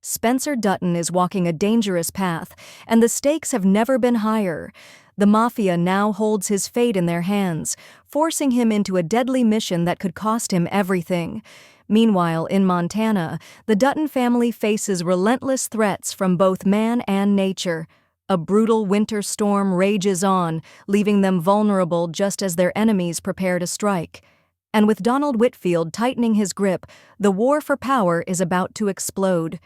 Spencer Dutton is walking a dangerous path, and the stakes have never been higher. The Mafia now holds his fate in their hands, forcing him into a deadly mission that could cost him everything. Meanwhile, in Montana, the Dutton family faces relentless threats from both man and nature. A brutal winter storm rages on, leaving them vulnerable just as their enemies prepare to strike. And with Donald Whitfield tightening his grip, the war for power is about to explode.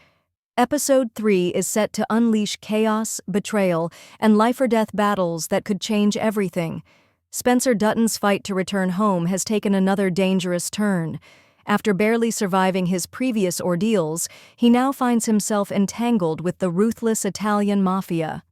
Episode 3 is set to unleash chaos, betrayal, and life-or-death battles that could change everything. Spencer Dutton's fight to return home has taken another dangerous turn. After barely surviving his previous ordeals, he now finds himself entangled with the ruthless Italian Mafia.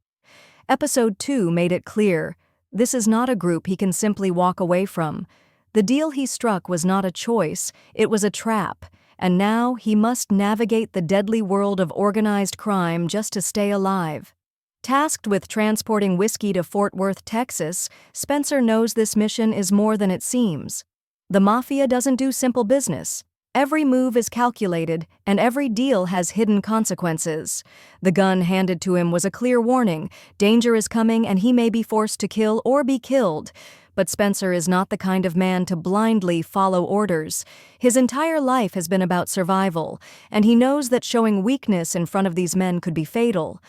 Episode 2 made it clear, this is not a group he can simply walk away from. The deal he struck was not a choice, it was a trap, and now he must navigate the deadly world of organized crime just to stay alive. Tasked with transporting whiskey to Fort Worth, Texas, Spencer knows this mission is more than it seems. The Mafia doesn't do simple business. Every move is calculated, and every deal has hidden consequences. The gun handed to him was a clear warning. Danger is coming and he may be forced to kill or be killed. But Spencer is not the kind of man to blindly follow orders. His entire life has been about survival, and he knows that showing weakness in front of these men could be fatal.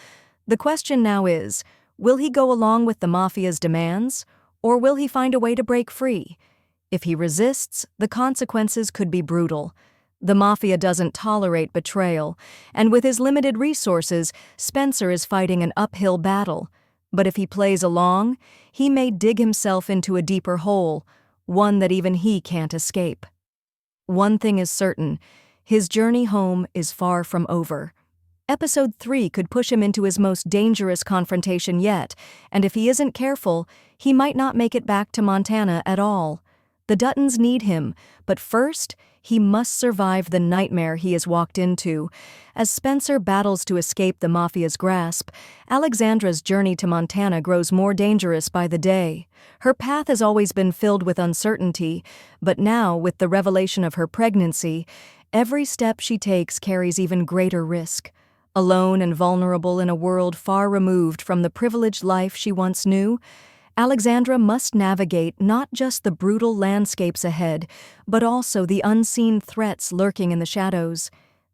The question now is, will he go along with the Mafia's demands, or will he find a way to break free? If he resists, the consequences could be brutal. The Mafia doesn't tolerate betrayal, and with his limited resources, Spencer is fighting an uphill battle. But if he plays along, he may dig himself into a deeper hole, one that even he can't escape. One thing is certain, his journey home is far from over. Episode 3 could push him into his most dangerous confrontation yet, and if he isn't careful, he might not make it back to Montana at all. The Duttons need him, but first, he must survive the nightmare he has walked into. As Spencer battles to escape the Mafia's grasp, Alexandra's journey to Montana grows more dangerous by the day. Her path has always been filled with uncertainty, but now, with the revelation of her pregnancy, every step she takes carries even greater risk. Alone and vulnerable in a world far removed from the privileged life she once knew, Alexandra must navigate not just the brutal landscapes ahead, but also the unseen threats lurking in the shadows.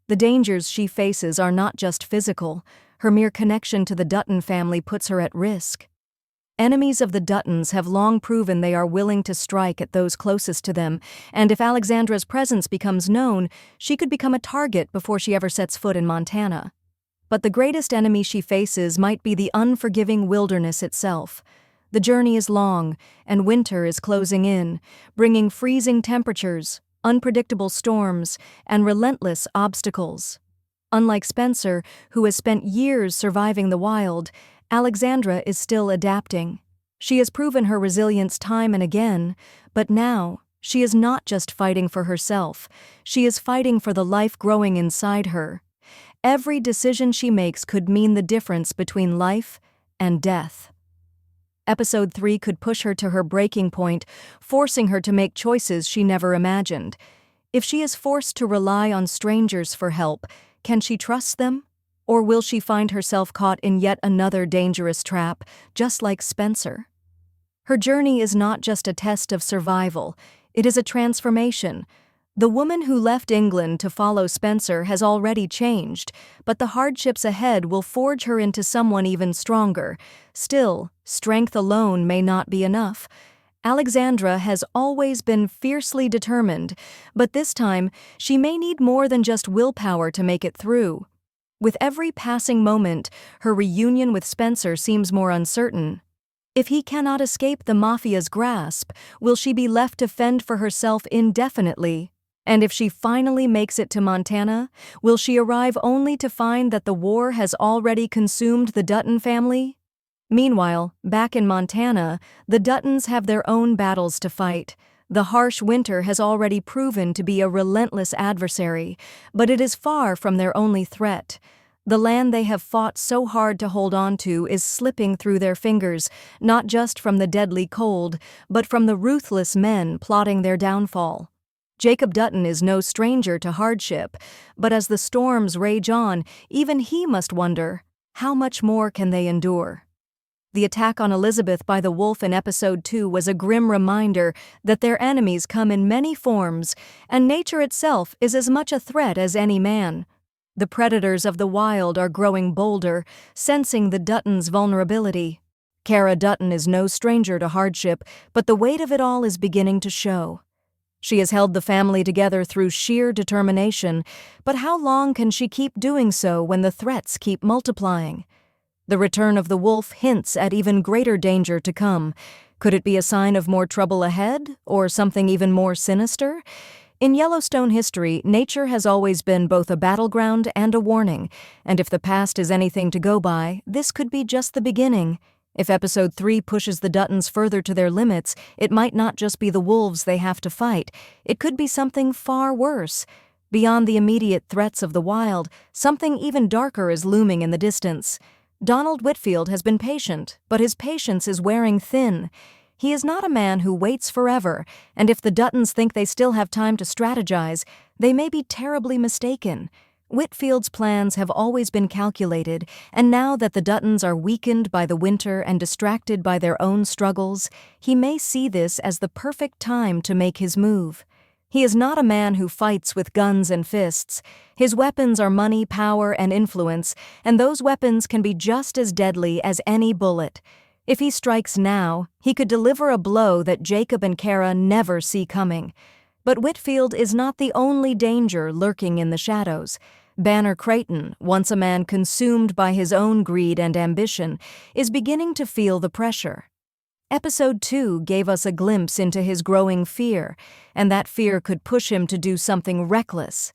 The dangers she faces are not just physical. Her mere connection to the Dutton family puts her at risk. Enemies of the Duttons have long proven they are willing to strike at those closest to them, and if Alexandra's presence becomes known, she could become a target before she ever sets foot in Montana. But the greatest enemy she faces might be the unforgiving wilderness itself. The journey is long, and winter is closing in, bringing freezing temperatures, unpredictable storms, and relentless obstacles. Unlike Spencer, who has spent years surviving the wild, Alexandra is still adapting. She has proven her resilience time and again, but now, she is not just fighting for herself, she is fighting for the life growing inside her. Every decision she makes could mean the difference between life and death. Episode 3 could push her to her breaking point, forcing her to make choices she never imagined. If she is forced to rely on strangers for help, can she trust them? Or will she find herself caught in yet another dangerous trap, just like Spencer? Her journey is not just a test of survival, it is a transformation. The woman who left England to follow Spencer has already changed, but the hardships ahead will forge her into someone even stronger. Still, strength alone may not be enough. Alexandra has always been fiercely determined, but this time she may need more than just willpower to make it through. With every passing moment, her reunion with Spencer seems more uncertain. If he cannot escape the Mafia's grasp, will she be left to fend for herself indefinitely? And if she finally makes it to Montana, will she arrive only to find that the war has already consumed the Dutton family? Meanwhile, back in Montana, the Duttons have their own battles to fight. The harsh winter has already proven to be a relentless adversary, but it is far from their only threat. The land they have fought so hard to hold on to is slipping through their fingers, not just from the deadly cold, but from the ruthless men plotting their downfall. Jacob Dutton is no stranger to hardship, but as the storms rage on, even he must wonder, how much more can they endure? The attack on Elizabeth by the wolf in episode 2 was a grim reminder that their enemies come in many forms, and nature itself is as much a threat as any man. The predators of the wild are growing bolder, sensing the Duttons' vulnerability. Kara Dutton is no stranger to hardship, but the weight of it all is beginning to show. She has held the family together through sheer determination, but how long can she keep doing so when the threats keep multiplying? The return of the wolf hints at even greater danger to come. Could it be a sign of more trouble ahead, or something even more sinister? In Yellowstone history, nature has always been both a battleground and a warning, and if the past is anything to go by, this could be just the beginning. If episode 3 pushes the Duttons further to their limits, it might not just be the wolves they have to fight. It could be something far worse. Beyond the immediate threats of the wild, something even darker is looming in the distance. Donald Whitfield has been patient, but his patience is wearing thin. He is not a man who waits forever, and if the Duttons think they still have time to strategize, they may be terribly mistaken. Whitfield's plans have always been calculated, and now that the Duttons are weakened by the winter and distracted by their own struggles, he may see this as the perfect time to make his move. He is not a man who fights with guns and fists. His weapons are money, power, and influence, and those weapons can be just as deadly as any bullet. If he strikes now, he could deliver a blow that Jacob and Kara never see coming. But Whitfield is not the only danger lurking in the shadows. Banner Creighton, once a man consumed by his own greed and ambition, is beginning to feel the pressure. Episode 2 gave us a glimpse into his growing fear, and that fear could push him to do something reckless.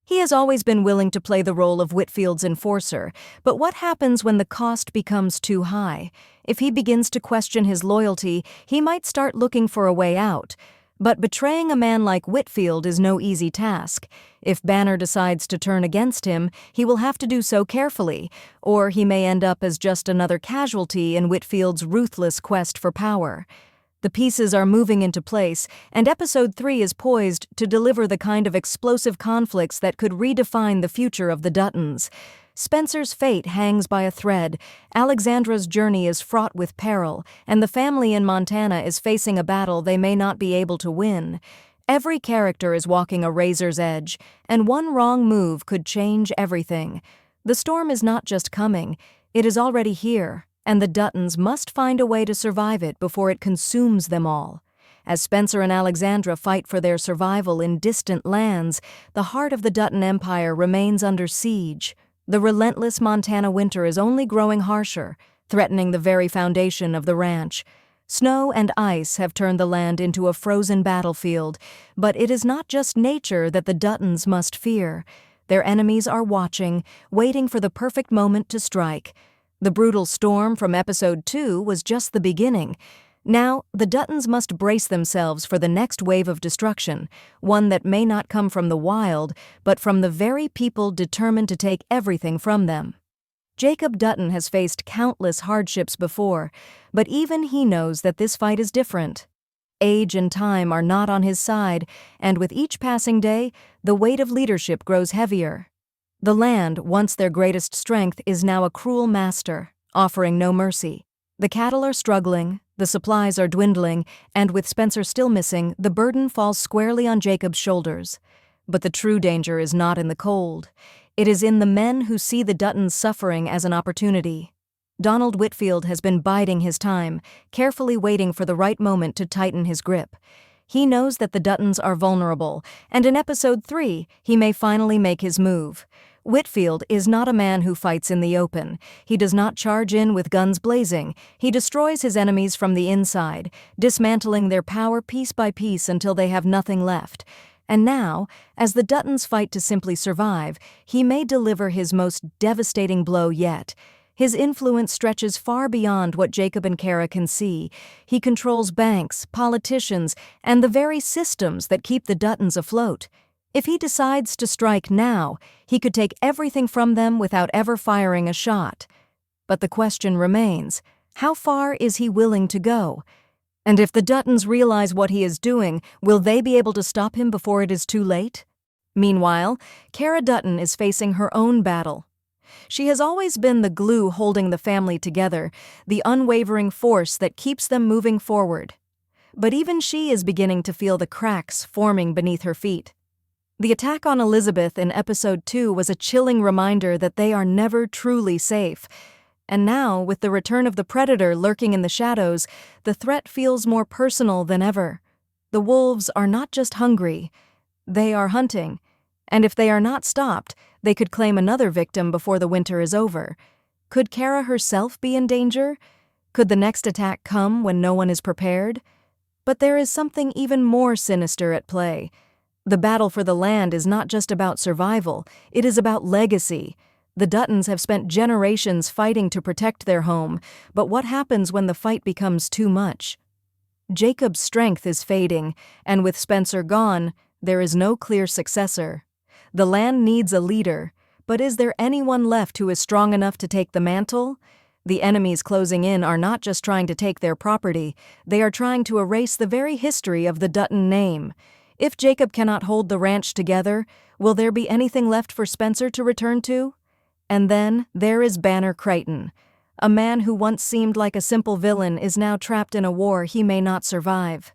He has always been willing to play the role of Whitfield's enforcer, but what happens when the cost becomes too high? If he begins to question his loyalty, he might start looking for a way out. But betraying a man like Whitfield is no easy task. If Banner decides to turn against him, he will have to do so carefully, or he may end up as just another casualty in Whitfield's ruthless quest for power. The pieces are moving into place, and episode 3 is poised to deliver the kind of explosive conflicts that could redefine the future of the Duttons. Spencer's fate hangs by a thread, Alexandra's journey is fraught with peril, and the family in Montana is facing a battle they may not be able to win. Every character is walking a razor's edge, and one wrong move could change everything. The storm is not just coming, it is already here, and the Duttons must find a way to survive it before it consumes them all. As Spencer and Alexandra fight for their survival in distant lands, the heart of the Dutton Empire remains under siege. The relentless Montana winter is only growing harsher, threatening the very foundation of the ranch. Snow and ice have turned the land into a frozen battlefield, but it is not just nature that the Duttons must fear. Their enemies are watching, waiting for the perfect moment to strike. The brutal storm from episode 2 was just the beginning. Now, the Duttons must brace themselves for the next wave of destruction, one that may not come from the wild, but from the very people determined to take everything from them. Jacob Dutton has faced countless hardships before, but even he knows that this fight is different. Age and time are not on his side, and with each passing day, the weight of leadership grows heavier. The land, once their greatest strength, is now a cruel master, offering no mercy. The cattle are struggling, the supplies are dwindling, and with Spencer still missing, the burden falls squarely on Jacob's shoulders. But the true danger is not in the cold. It is in the men who see the Duttons suffering as an opportunity. Donald Whitfield has been biding his time, carefully waiting for the right moment to tighten his grip. He knows that the Duttons are vulnerable, and in episode 3, he may finally make his move. Whitfield is not a man who fights in the open. He does not charge in with guns blazing. He destroys his enemies from the inside, dismantling their power piece by piece until they have nothing left. And now, as the Duttons fight to simply survive, he may deliver his most devastating blow yet. His influence stretches far beyond what Jacob and Kara can see. He controls banks, politicians, and the very systems that keep the Duttons afloat. If he decides to strike now, he could take everything from them without ever firing a shot. But the question remains, how far is he willing to go? And if the Duttons realize what he is doing, will they be able to stop him before it is too late? Meanwhile, Cara Dutton is facing her own battle. She has always been the glue holding the family together, the unwavering force that keeps them moving forward. But even she is beginning to feel the cracks forming beneath her feet. The attack on Elizabeth in Episode 2 was a chilling reminder that they are never truly safe. And now, with the return of the predator lurking in the shadows, the threat feels more personal than ever. The wolves are not just hungry, they are hunting. And if they are not stopped, they could claim another victim before the winter is over. Could Cara herself be in danger? Could the next attack come when no one is prepared? But there is something even more sinister at play. The battle for the land is not just about survival, it is about legacy. The Duttons have spent generations fighting to protect their home, but what happens when the fight becomes too much? Jacob's strength is fading, and with Spencer gone, there is no clear successor. The land needs a leader, but is there anyone left who is strong enough to take the mantle? The enemies closing in are not just trying to take their property, they are trying to erase the very history of the Dutton name. If Jacob cannot hold the ranch together, will there be anything left for Spencer to return to? And then there is Banner Crichton. A man who once seemed like a simple villain is now trapped in a war he may not survive.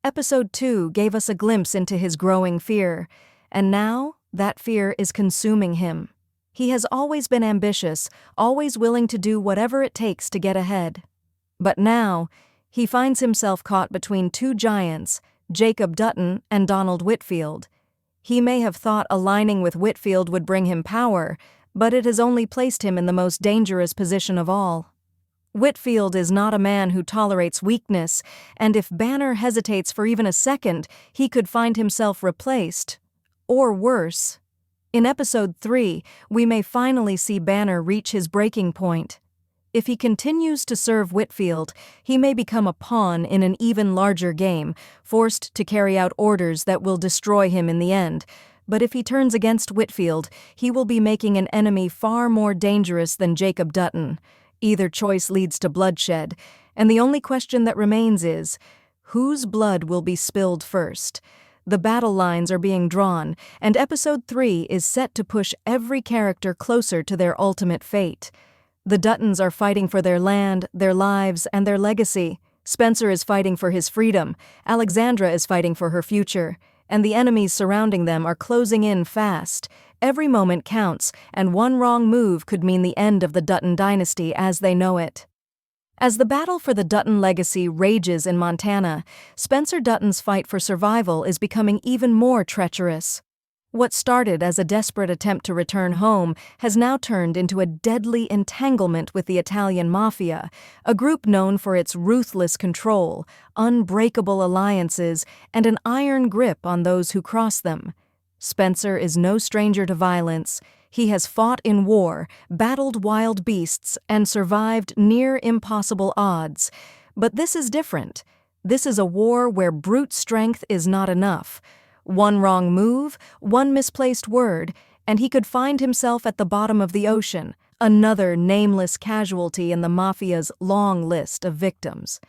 Episode 2 gave us a glimpse into his growing fear, and now that fear is consuming him. He has always been ambitious, always willing to do whatever it takes to get ahead. But now, he finds himself caught between two giants, Jacob Dutton and Donald Whitfield. He may have thought aligning with Whitfield would bring him power, but it has only placed him in the most dangerous position of all. Whitfield is not a man who tolerates weakness, and if Banner hesitates for even a second, he could find himself replaced. Or worse. In Episode 3, we may finally see Banner reach his breaking point. If he continues to serve Whitfield, he may become a pawn in an even larger game, forced to carry out orders that will destroy him in the end. But if he turns against Whitfield, he will be making an enemy far more dangerous than Jacob Dutton. Either choice leads to bloodshed, and the only question that remains is, whose blood will be spilled first? The battle lines are being drawn, and Episode 3 is set to push every character closer to their ultimate fate. The Duttons are fighting for their land, their lives, and their legacy. Spencer is fighting for his freedom, Alexandra is fighting for her future, and the enemies surrounding them are closing in fast. Every moment counts, and one wrong move could mean the end of the Dutton dynasty as they know it. As the battle for the Dutton legacy rages in Montana, Spencer Dutton's fight for survival is becoming even more treacherous. What started as a desperate attempt to return home has now turned into a deadly entanglement with the Italian Mafia, a group known for its ruthless control, unbreakable alliances, and an iron grip on those who cross them. Spencer is no stranger to violence. He has fought in war, battled wild beasts, and survived near impossible odds. But this is different. This is a war where brute strength is not enough. One wrong move, one misplaced word, and he could find himself at the bottom of the ocean, another nameless casualty in the Mafia's long list of victims.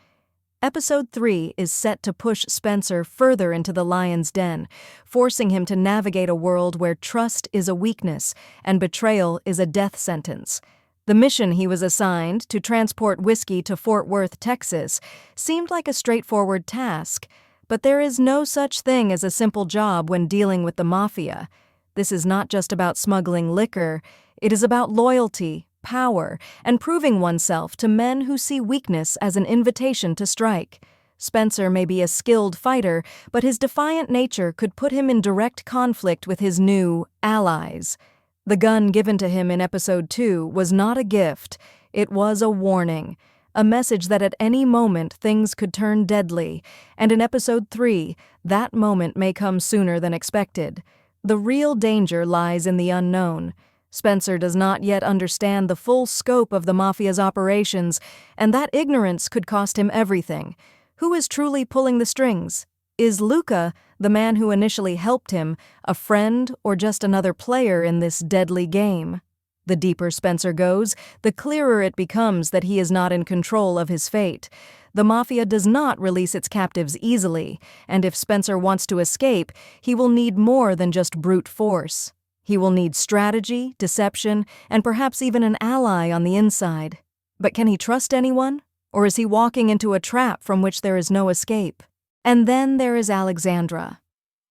Episode 3 is set to push Spencer further into the lion's den, forcing him to navigate a world where trust is a weakness and betrayal is a death sentence. The mission he was assigned, to transport whiskey to Fort Worth, Texas, seemed like a straightforward task. But there is no such thing as a simple job when dealing with the Mafia. This is not just about smuggling liquor, it is about loyalty, power, and proving oneself to men who see weakness as an invitation to strike. Spencer may be a skilled fighter, but his defiant nature could put him in direct conflict with his new allies. The gun given to him in Episode 2 was not a gift, it was a warning. A message that at any moment things could turn deadly, and in Episode 3, that moment may come sooner than expected. The real danger lies in the unknown. Spencer does not yet understand the full scope of the Mafia's operations, and that ignorance could cost him everything. Who is truly pulling the strings? Is Luca, the man who initially helped him, a friend or just another player in this deadly game? The deeper Spencer goes, the clearer it becomes that he is not in control of his fate. The Mafia does not release its captives easily, and if Spencer wants to escape, he will need more than just brute force. He will need strategy, deception, and perhaps even an ally on the inside. But can he trust anyone? Or is he walking into a trap from which there is no escape? And then there is Alexandra.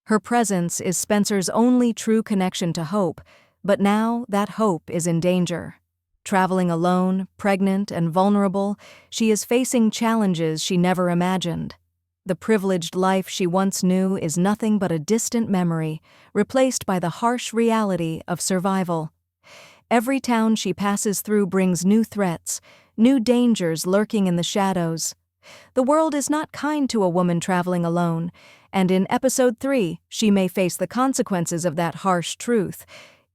Her presence is Spencer's only true connection to hope, but now that hope is in danger. Traveling alone, pregnant, and vulnerable, she is facing challenges she never imagined. The privileged life she once knew is nothing but a distant memory, replaced by the harsh reality of survival. Every town she passes through brings new threats, new dangers lurking in the shadows. The world is not kind to a woman traveling alone, and in Episode 3, she may face the consequences of that harsh truth.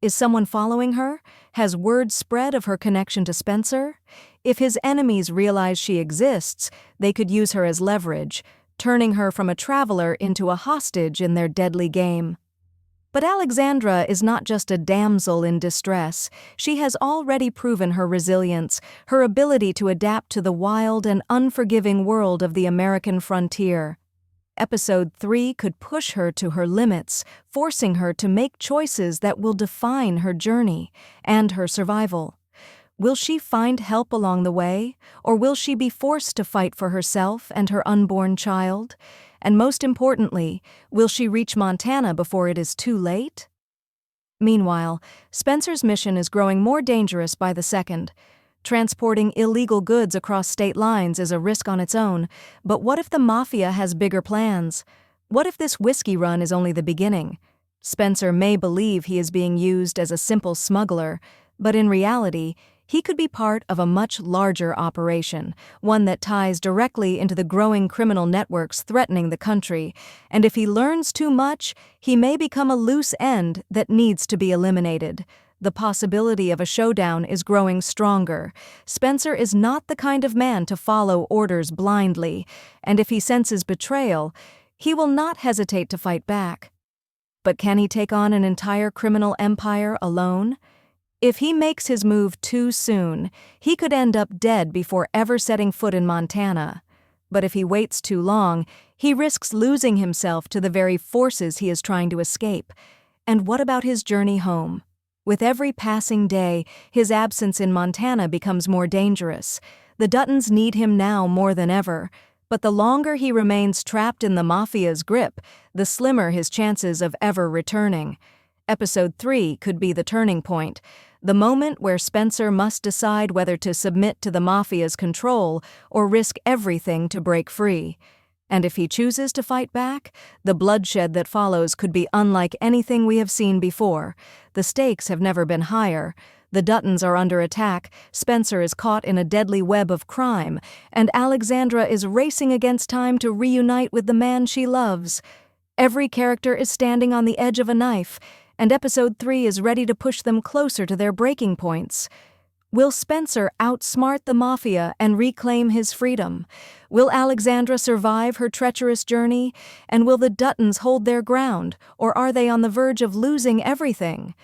Is someone following her? Has word spread of her connection to Spencer? If his enemies realize she exists, they could use her as leverage, turning her from a traveler into a hostage in their deadly game. But Alexandra is not just a damsel in distress. She has already proven her resilience, her ability to adapt to the wild and unforgiving world of the American frontier. Episode 3 could push her to her limits, forcing her to make choices that will define her journey and her survival. Will she find help along the way, or will she be forced to fight for herself and her unborn child? And most importantly, will she reach Montana before it is too late? Meanwhile, Spencer's mission is growing more dangerous by the second. Transporting illegal goods across state lines is a risk on its own, but what if the Mafia has bigger plans? What if this whiskey run is only the beginning? Spencer may believe he is being used as a simple smuggler, but in reality, he could be part of a much larger operation, one that ties directly into the growing criminal networks threatening the country, and if he learns too much, he may become a loose end that needs to be eliminated. The possibility of a showdown is growing stronger. Spencer is not the kind of man to follow orders blindly, and if he senses betrayal, he will not hesitate to fight back. But can he take on an entire criminal empire alone? If he makes his move too soon, he could end up dead before ever setting foot in Montana. But if he waits too long, he risks losing himself to the very forces he is trying to escape. And what about his journey home? With every passing day, his absence in Montana becomes more dangerous. The Duttons need him now more than ever, but the longer he remains trapped in the Mafia's grip, the slimmer his chances of ever returning. Episode 3 could be the turning point, the moment where Spencer must decide whether to submit to the Mafia's control or risk everything to break free. And if he chooses to fight back, the bloodshed that follows could be unlike anything we have seen before. The stakes have never been higher. The Duttons are under attack, Spencer is caught in a deadly web of crime, and Alexandra is racing against time to reunite with the man she loves. Every character is standing on the edge of a knife, and Episode 3 is ready to push them closer to their breaking points. Will Spencer outsmart the Mafia and reclaim his freedom? Will Alexandra survive her treacherous journey? And will the Duttons hold their ground, or are they on the verge of losing everything?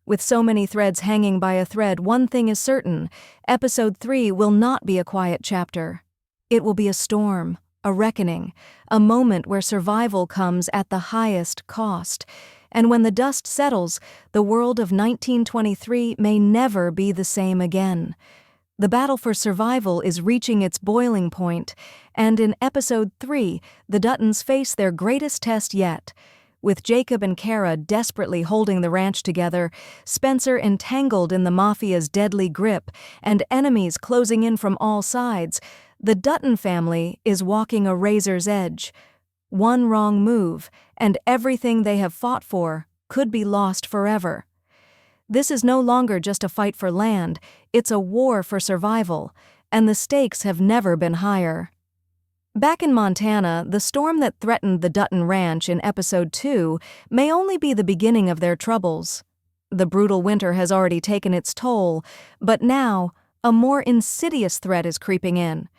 With so many threads hanging by a thread, one thing is certain: Episode 3 will not be a quiet chapter. It will be a storm, a reckoning, a moment where survival comes at the highest cost. And when the dust settles, the world of 1923 may never be the same again. The battle for survival is reaching its boiling point, and in Episode 3, the Duttons face their greatest test yet. With Jacob and Kara desperately holding the ranch together, Spencer entangled in the Mafia's deadly grip, and enemies closing in from all sides, the Dutton family is walking a razor's edge. One wrong move, and everything they have fought for could be lost forever. This is no longer just a fight for land, it's a war for survival, and the stakes have never been higher. Back in Montana, the storm that threatened the Dutton Ranch in Episode 2 may only be the beginning of their troubles. The brutal winter has already taken its toll, but now, a more insidious threat is creeping in.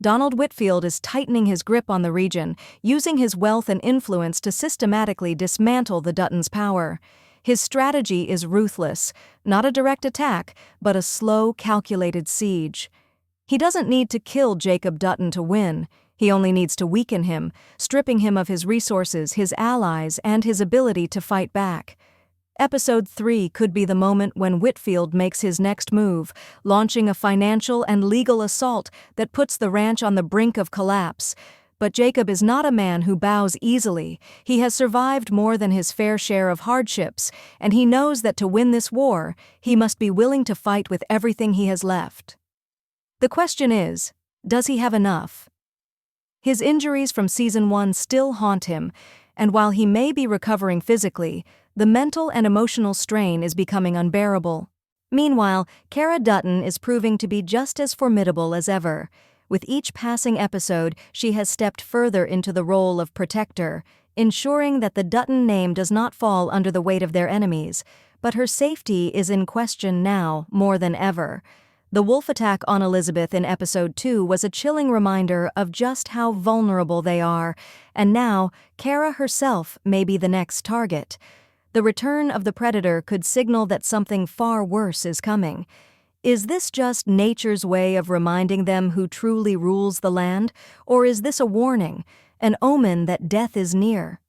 Donald Whitfield is tightening his grip on the region, using his wealth and influence to systematically dismantle the Duttons' power. His strategy is ruthless, not a direct attack, but a slow, calculated siege. He doesn't need to kill Jacob Dutton to win. He only needs to weaken him, stripping him of his resources, his allies, and his ability to fight back. Episode 3 could be the moment when Whitfield makes his next move, launching a financial and legal assault that puts the ranch on the brink of collapse. But Jacob is not a man who bows easily. He has survived more than his fair share of hardships, and he knows that to win this war, he must be willing to fight with everything he has left. The question is, does he have enough? His injuries from Season 1 still haunt him, and while he may be recovering physically, the mental and emotional strain is becoming unbearable. Meanwhile, Cara Dutton is proving to be just as formidable as ever. With each passing episode, she has stepped further into the role of protector, ensuring that the Dutton name does not fall under the weight of their enemies. But her safety is in question now more than ever. The wolf attack on Elizabeth in Episode 2 was a chilling reminder of just how vulnerable they are, and now Cara herself may be the next target. The return of the predator could signal that something far worse is coming. Is this just nature's way of reminding them who truly rules the land, or is this a warning, an omen that death is near?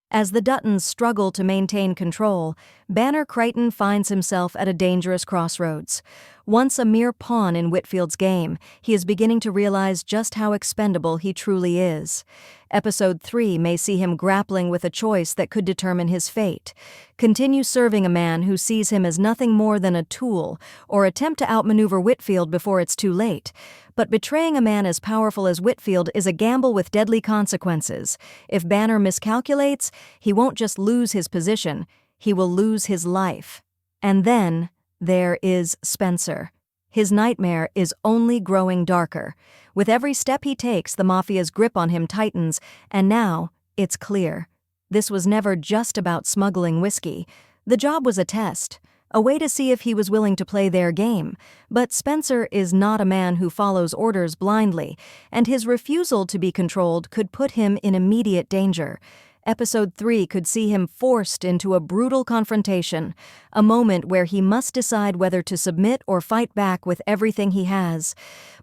As the Duttons struggle to maintain control, Banner Crichton finds himself at a dangerous crossroads. Once a mere pawn in Whitfield's game, he is beginning to realize just how expendable he truly is. Episode 3 may see him grappling with a choice that could determine his fate. Continue serving a man who sees him as nothing more than a tool, or attempt to outmaneuver Whitfield before it's too late. But betraying a man as powerful as Whitfield is a gamble with deadly consequences. If Banner miscalculates, he won't just lose his position, he will lose his life. And then there is Spencer. His nightmare is only growing darker. With every step he takes, the Mafia's grip on him tightens, and now it's clear. This was never just about smuggling whiskey. The job was a test, a way to see if he was willing to play their game. But Spencer is not a man who follows orders blindly, and his refusal to be controlled could put him in immediate danger. Episode 3 could see him forced into a brutal confrontation, a moment where he must decide whether to submit or fight back with everything he has.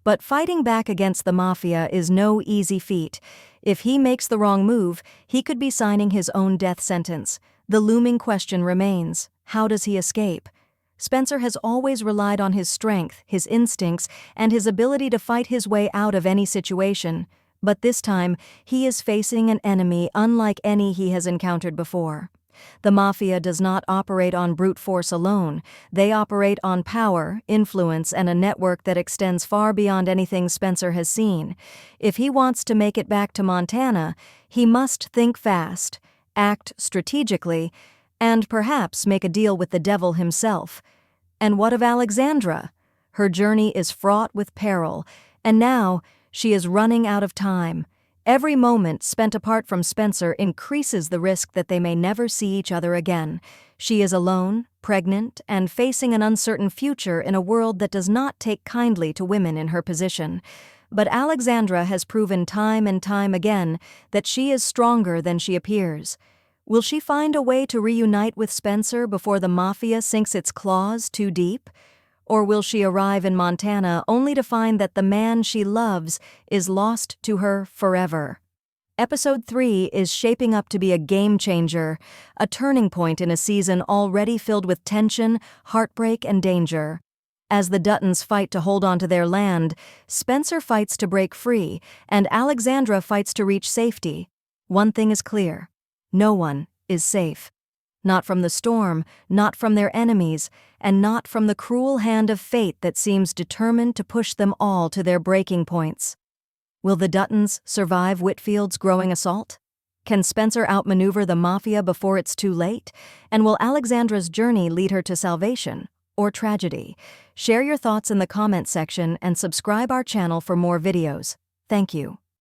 But fighting back against the Mafia is no easy feat. If he makes the wrong move, he could be signing his own death sentence. The looming question remains, how does he escape? Spencer has always relied on his strength, his instincts, and his ability to fight his way out of any situation. But this time, he is facing an enemy unlike any he has encountered before. The Mafia does not operate on brute force alone. They operate on power, influence, and a network that extends far beyond anything Spencer has seen. If he wants to make it back to Montana, he must think fast, act strategically, and perhaps make a deal with the devil himself. And what of Alexandra? Her journey is fraught with peril, and now she is running out of time. Every moment spent apart from Spencer increases the risk that they may never see each other again. She is alone, pregnant, and facing an uncertain future in a world that does not take kindly to women in her position. But Alexandra has proven time and time again that she is stronger than she appears. Will she find a way to reunite with Spencer before the Mafia sinks its claws too deep? Or will she arrive in Montana only to find that the man she loves is lost to her forever? Episode 3 is shaping up to be a game changer, a turning point in a season already filled with tension, heartbreak, and danger. As the Duttons fight to hold on to their land, Spencer fights to break free, and Alexandra fights to reach safety. One thing is clear: no one is safe. Not from the storm, not from their enemies, and not from the cruel hand of fate that seems determined to push them all to their breaking points. Will the Duttons survive Whitfield's growing assault? Can Spencer outmaneuver the Mafia before it's too late? And will Alexandra's journey lead her to salvation or tragedy? Share your thoughts in the comments section and subscribe our channel for more videos. Thank you.